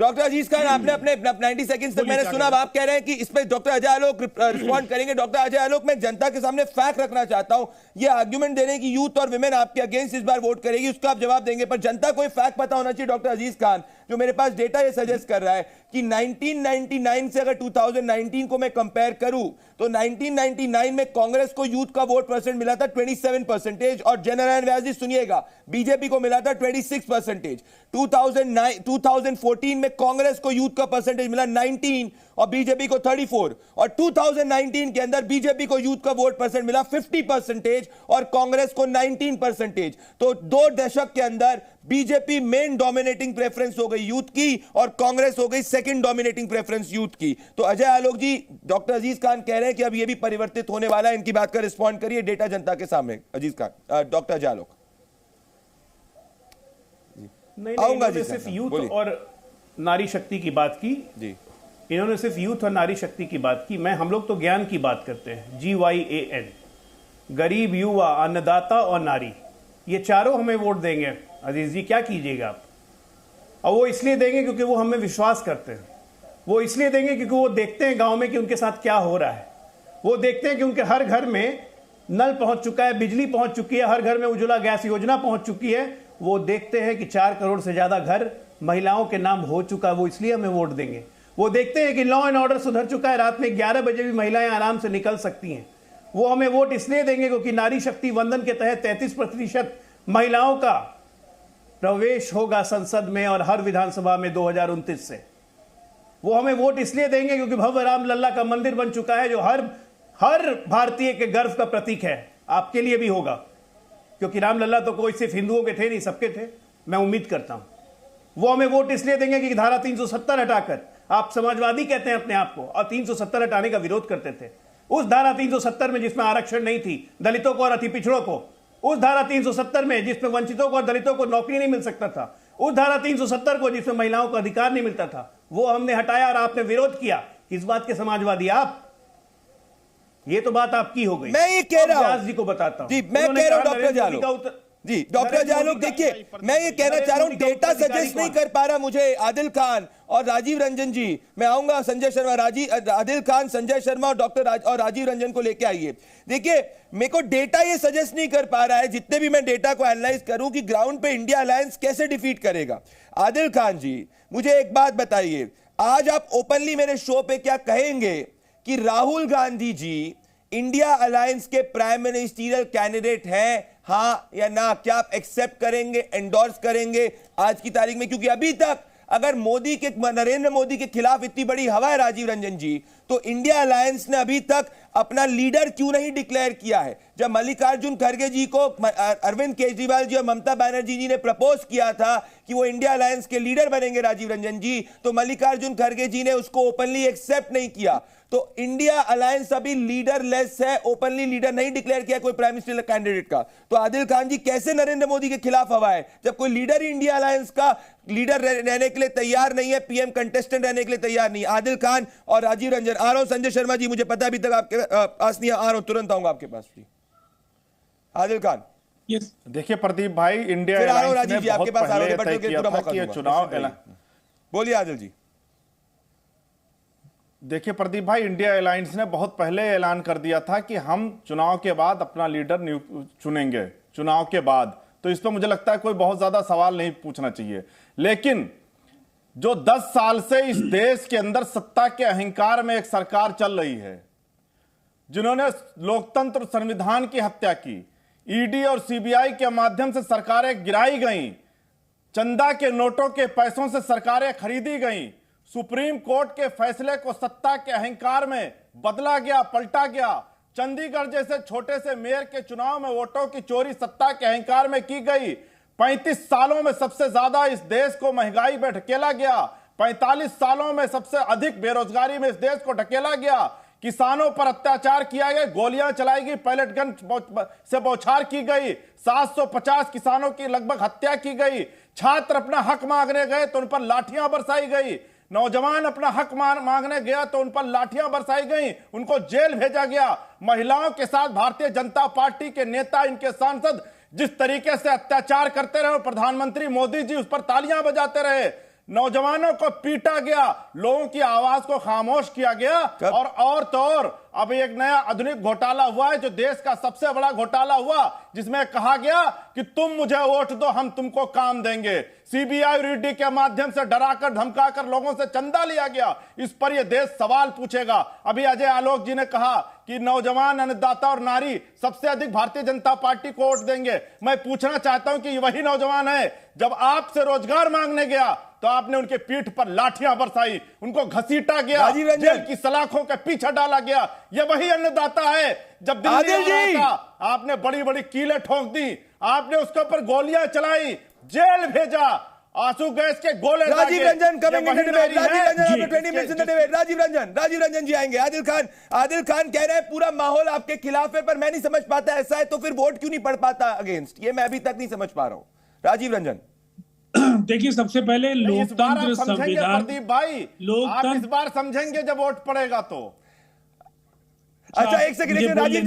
Doctor अजीज खान, आपने अपने 90 seconds तक मैंने सुना, आप कह रहे हैं कि इस पे डॉक्टर अजय आलोक रिस्पॉन्ड करेंगे। डॉक्टर अजय आलोक, मैं जनता के सामने फैक्ट रखना चाहता हूं, ये आर्ग्यूमेंट दे रहे हैं कि यूथ और विमेन आपके अगेंस्ट इस बार वोट करेगी, उसका आप जवाब देंगे, पर जनता को फैक्ट पता होना चाहिए डॉक्टर अजीज खान, जो मेरे पास डेटा ये सजेस्ट कर रहा है कि 1999 से अगर 2019 को मैं कंपेयर करूं तो 1999 में कांग्रेस को यूथ का वोट परसेंट मिला था 27% और जनरल व्यास जी सुनिएगा, बीजेपी को मिला था 26%। 2014 में कांग्रेस को यूथ का परसेंटेज मिला 19 और बीजेपी को 34, और 2019 के अंदर बीजेपी को यूथ का वोट परसेंट मिला 50% और कांग्रेस को 19%। तो 2 दशक के अंदर बीजेपी मेन डोमिनेटिंग प्रेफरेंस हो गई यूथ की और कांग्रेस हो गई सेकंड डोमिनेटिंग प्रेफरेंस यूथ की। तो अजय आलोक जी, डॉक्टर अजीज खान कह रहे हैं कि अब यह भी परिवर्तित होने वाला है, इनकी बात का रिस्पॉन्ड करिए डेटा जनता के सामने। अजीज खान, डॉक्टर अजय आलोक। आऊंगा जी, सिर्फ यूथ और नारी शक्ति की बात की जी, इन्होंने सिर्फ यूथ और नारी शक्ति की बात की। हम लोग तो ज्ञान की बात करते हैं, GYAN, गरीब, युवा, अन्नदाता और नारी, ये चारों हमें वोट देंगे। अजीज जी, क्या कीजिएगा आप? और वो इसलिए देंगे क्योंकि वो हमें विश्वास करते हैं, वो इसलिए देंगे क्योंकि वो देखते हैं गांव में कि उनके साथ क्या हो रहा है, वो देखते हैं कि उनके हर घर में नल पहुंच चुका है, बिजली पहुंच चुकी है, हर घर में उज्ज्वला गैस योजना पहुंच चुकी है, वो देखते हैं कि 4 करोड़ से ज्यादा घर महिलाओं के नाम हो चुका है, वो इसलिए हमें वोट देंगे। वो देखते हैं कि लॉ एंड ऑर्डर सुधर चुका है, रात में 11 बजे भी महिलाएं आराम से निकल सकती हैं, वो हमें वोट इसलिए देंगे क्योंकि नारी शक्ति वंदन के तहत 33% महिलाओं का प्रवेश होगा संसद में और हर विधानसभा में 2029 से। वो हमें वोट इसलिए देंगे क्योंकि भव्य राम लल्ला का मंदिर बन चुका है, जो हर भारतीय के गर्व का प्रतीक है। आपके लिए भी होगा, क्योंकि रामलला तो कोई सिर्फ हिंदुओं के थे नहीं, सबके थे, मैं उम्मीद करता हूं। वो हमें वोट इसलिए देंगे कि धारा 370 हटाकर, आप समाजवादी कहते हैं अपने आप को, और 370 हटाने का विरोध करते थे। उस धारा 370 में जिसमें आरक्षण नहीं थी दलितों को और अति पिछड़ों को, उस धारा 370 में जिसमें वंचितों को और दलितों को नौकरी नहीं मिल सकता था, उस धारा 370 को जिसमें महिलाओं को अधिकार नहीं मिलता था, वो हमने हटाया और आपने विरोध किया। किस बात के समाजवादी आप? ये तो बात आपकी हो गई। मैं ये कह रहा हूं जी को बताता हूं जी, मैं कह रहा हूं डॉक्टर जालोक जी, डॉक्टर जालोक देखिए, मैं ये कहना चाह रहा हूं, डेटा सजेस्ट नहीं कर पा रहा मुझे आदिल खान और राजीव रंजन जी, मैं आऊंगा संजय शर्मा, आदिल खान, संजय शर्मा और डॉक्टर और राजीव रंजन को लेके आइए। देखिए, मेरे को डेटा ये सजेस्ट नहीं कर पा रहा है, जितने भी मैं डेटा को एनालाइज करूं, कि ग्राउंड पे इंडिया अलायंस कैसे डिफीट करेगा। आदिल खान जी, मुझे एक बात बताइए, आज आप ओपनली मेरे शो पे क्या कहेंगे कि राहुल गांधी जी इंडिया अलायंस के प्राइम मिनिस्टरियल कैंडिडेट हैं, हां या ना? क्या आप एक्सेप्ट करेंगे, एंडोर्स करेंगे आज की तारीख में? क्योंकि अभी तक अगर नरेंद्र मोदी के खिलाफ इतनी बड़ी हवा है राजीव रंजन जी, तो इंडिया अलायंस ने अभी तक अपना लीडर क्यों नहीं डिक्लेयर किया है? जब मल्लिकार्जुन खड़गे जी को अरविंद केजरीवाल जी और ममता बनर्जी जी ने प्रपोज किया था कि वो इंडिया अलायंस के लीडर बनेंगे राजीव रंजन जी, तो मल्लिकार्जुन खड़गे जी ने उसको ओपनली एक्सेप्ट नहीं किया। तो इंडिया अलायंस अभी लीडरलेस है, ओपनली लीडर नहीं डिक्लेयर किया कोई प्राइम मिनिस्टर कैंडिडेट का। तो आदिल खान जी, कैसे नरेंद्र मोदी के खिलाफ हवा है जब कोई लीडर ही इंडिया अलायंस का लीडर रहने के लिए तैयार नहीं है, पीएम कंटेस्टेंट रहने के लिए तैयार नहीं? आदिल खान और राजीव रंजन। आ रहा हूं संजय शर्मा जी, मुझे पता अभी तक आपके पास नहीं, आ रहा हूं, तुरंत आऊंगा आपके पास। आदिल खान। देखिए प्रदीप भाई, इंडिया अलायंस ने बहुत पहले तय किया था कि ये चुनाव ऐलान। बोलिए आदिल जी। देखिए प्रदीप भाई, इंडिया अलायंस ने बहुत पहले ऐलान कर दिया था कि हम चुनाव के बाद अपना लीडर चुनेंगे, चुनाव के बाद। तो इस पर मुझे लगता है कोई बहुत ज्यादा सवाल नहीं पूछना चाहिए। लेकिन जो 10 साल से इस देश के अंदर सत्ता के अहंकार में एक सरकार चल रही है, जिन्होंने लोकतंत्र संविधान की हत्या की, ईडी और सीबीआई के माध्यम से सरकारें गिराई गईं, चंदा के नोटों के पैसों से सरकारें खरीदी गईं, सुप्रीम कोर्ट के फैसले को सत्ता के अहंकार में बदला गया, पलटा गया, चंडीगढ़ जैसे छोटे से मेयर के चुनाव में वोटों की चोरी सत्ता के अहंकार में की गई, 35 सालों में सबसे ज्यादा इस देश को महंगाई में ढकेला गया, 45 सालों में सबसे अधिक बेरोजगारी में इस देश को ढकेला गया, किसानों पर अत्याचार किया गया, गोलियां चलाई गई, पैलेट गन से बौछार की गई, 750 किसानों की लगभग हत्या की गई, छात्र अपना हक मांगने गए तो उन पर लाठियां बरसाई गई, नौजवान अपना हक मांगने गया तो उन पर लाठियां बरसाई गई, उनको जेल भेजा गया। महिलाओं के साथ भारतीय जनता पार्टी के नेता, इनके सांसद जिस तरीके से अत्याचार करते रहे, प्रधानमंत्री मोदी जी उस पर तालियां बजाते रहे। नौजवानों को पीटा गया, लोगों की आवाज को खामोश किया गया। और तो और अब एक नया आधुनिक घोटाला हुआ है, जो देश का सबसे बड़ा घोटाला हुआ, जिसमें कहा गया कि तुम मुझे वोट दो, हम तुमको काम देंगे। सीबीआई और ईडी के माध्यम से डराकर धमकाकर लोगों से चंदा लिया गया। इस पर यह देश सवाल पूछेगा। अभी अजय आलोक जी ने कहा कि नौजवान, अन्नदाता और नारी सबसे अधिक भारतीय जनता पार्टी को वोट देंगे। मैं पूछना चाहता हूं कि वही नौजवान है, जब आपसे रोजगार मांगने गया तो आपने उनके पीठ पर लाठियां बरसाई, उनको घसीटा गया, जेल की सलाखों के पीछे डाला गया। यह वही अन्नदाता है, जब दिल्ली में था आपने बड़ी बड़ी कीलें ठोक दी, आपने उसके ऊपर गोलियां चलाई, जेल भेजा, आंसू गैस के गोले दागे। Rajeev Ranjan coming in the debate, Rajeev Ranjan after 20 minutes in the debate, Rajeev Ranjan ji आएंगे। आदिल खान कह रहे हैं पूरा माहौल आपके खिलाफ है, पर मैं नहीं समझ पाता ऐसा है तो फिर वोट क्यों नहीं पड़ पाता अगेंस्ट, ये मैं अभी तक नहीं समझ पा रहा हूं। राजीव रंजन देखिए, सबसे पहले लोकतंत्र संविधान, प्रदीप भाई आप इस बार समझेंगे जब वोट पड़ेगा तो। अच्छा एक सेकंड, राजीव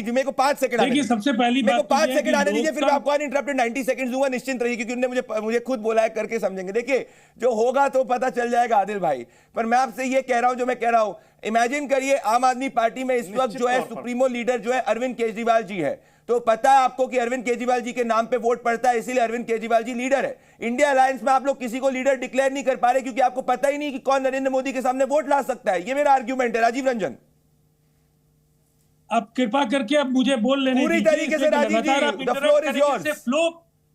जी मेरे को 5 सेकंड देखिए, सबसे पहली मेरे को 5 सेकंड आने दीजिए, फिर मैं आपको अनइंटरप्टेड 90 सेकंड दूंगा, निश्चिंत रहिए, क्योंकि उन्होंने मुझे खुद बोला है, करके समझेंगे। देखिए जो होगा तो पता चल जाएगा आदिल भाई, पर मैं आपसे ये कह रहा हूं जो मैं कह रहा हूं, इमेजिन करिए आम आदमी पार्टी में इस वक्त जो है सुप्रीमो लीडर जो है अरविंद केजरीवाल जी है, तो पता है आपको कि अरविंद केजरीवाल जी के नाम पे वोट पड़ता है, इसीलिए अरविंद केजरीवाल जी लीडर है। इंडिया अलायंस में आप लोग किसी को लीडर डिक्लेयर नहीं कर पा रहे क्योंकि आपको पता ही नहीं कि कौन नरेंद्र मोदी के सामने वोट ला सकता है। ये मेरा आर्ग्यूमेंट है। राजीव रंजन अब कृपा करके अब मुझे बोल लेने पूरी तरीके से Rajeev ji, the floor is yours. Flow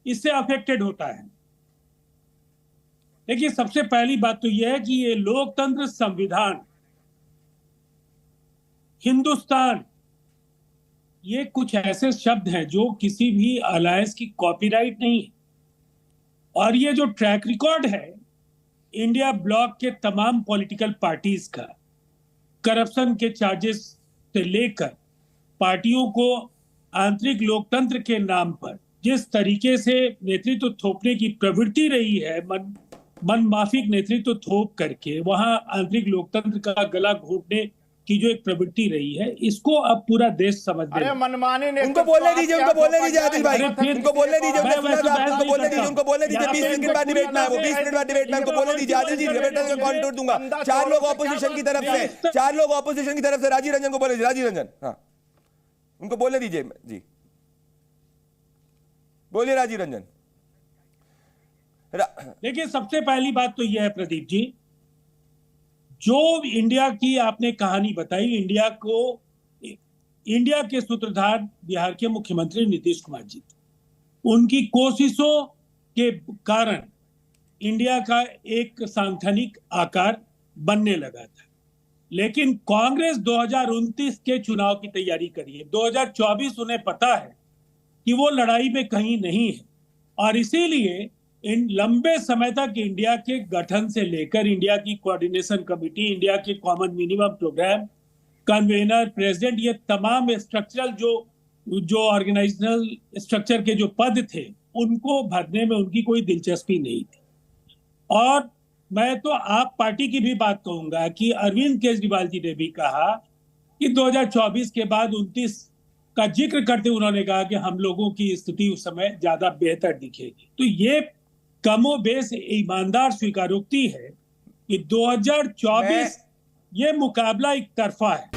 इससे अफेक्टेड होता है। देखिए, सबसे पहली बात तो यह है कि ये लोकतंत्र, संविधान, हिंदुस्तान, ये कुछ ऐसे शब्द हैं जो किसी भी अलायंस की कॉपीराइट नहीं है। और ये जो ट्रैक रिकॉर्ड है इंडिया ब्लॉक के तमाम पॉलिटिकल पार्टीज का, करप्शन के चार्जेस से लेकर पार्टियों को आंतरिक लोकतंत्र के नाम पर जिस तरीके से नेतृत्व थोपने की प्रवृत्ति रही है, मनमाफिक नेतृत्व थोप करके वहां आंतरिक लोकतंत्र का गला घोटने की जो एक प्रवृत्ति रही है, इसको अब पूरा देश समझ रहा है। मनमानी उनको बोलने दीजिए, उनको बोलने दीजिए आदिल भाई, उनको बोलने दीजिए, उनको बोलने दीजिए, उनको बोलने दीजिए। 20 मिनट बाद डिबेट में, वो 20 मिनट बाद डिबेट में, उनको बोलने दीजिए। आदिल जी डिबेट का कॉन्टूर दूंगा। 4 लोग ऑपोजिशन की तरफ से, 4 लोग ऑपोजिशन की तरफ से, राजीव रंजन को बोले दीजिए। राजीव रंजन, हाँ उनको बोलने दीजिए जी, बोलिए राजीव रंजन। देखिए, सबसे पहली बात तो यह है प्रदीप जी, जो इंडिया की आपने कहानी बताई, इंडिया के सूत्रधार बिहार के मुख्यमंत्री नीतीश कुमार जी, उनकी कोशिशों के कारण इंडिया का एक सांगठनिक आकार बनने लगा था। लेकिन कांग्रेस 2029 के चुनाव की तैयारी करी है। 2024 उन्हें पता है कि वो लड़ाई में कहीं नहीं है, और इसीलिए इन लंबे समय तक इंडिया के गठन से लेकर इंडिया की कोऑर्डिनेशन कमेटी, इंडिया के common minimum program, convener, president, ये तमाम स्ट्रक्चरल जो ऑर्गेनाइजेशनल स्ट्रक्चर के जो पद थे, उनको भरने में उनकी कोई दिलचस्पी नहीं थी। और मैं तो आप पार्टी की भी बात कहूंगा कि अरविंद केजरीवाल जी ने भी कहा कि 2024 के बाद 29 का जिक्र करते उन्होंने कहा कि हम लोगों की स्थिति उस समय ज्यादा बेहतर दिखेगी। तो ये कमोबेश ईमानदार स्वीकारोक्ति है कि 2024 ये मुकाबला एक तरफा है।